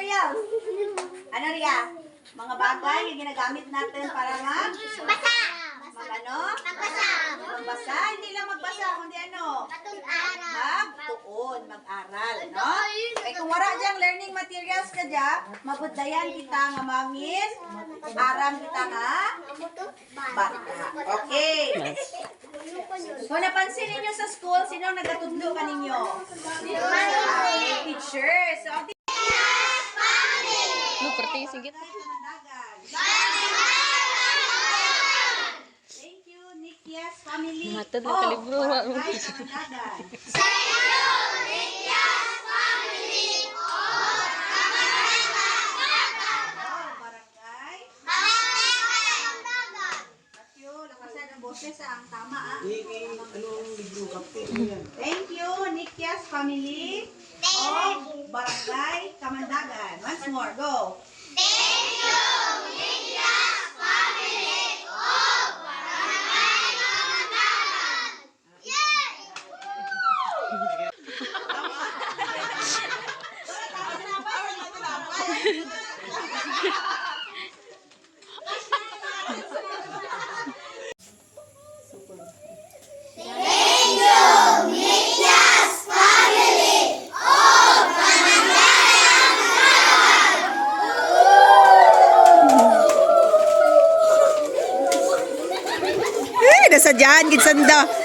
materials. Ano Ria? Mga bagay yung ginagamit natin para Basa. ano? Magbasa. Magbasa. Hindi lang magbasa, kundi ano? Mag-aral. Magtuon, mag-aral, no? Kaya kung wala diyang learning materials ka dyan, mabudlayan kita nga mangis, aram kita nga bata. Okay. Kung napansin ninyo sa school, sino ang nagatudlo ka ninyo? Teacher. So, Perting singgit. Thank you, Nikias family. Matod lang kalibro. Barangay Kamandagan. Barangay. Thank you. Lakasan ang boses ang tama Thank you, Nikias family. Barangay Kamandagan. Once more, go. Nasadyahan, ginsanda.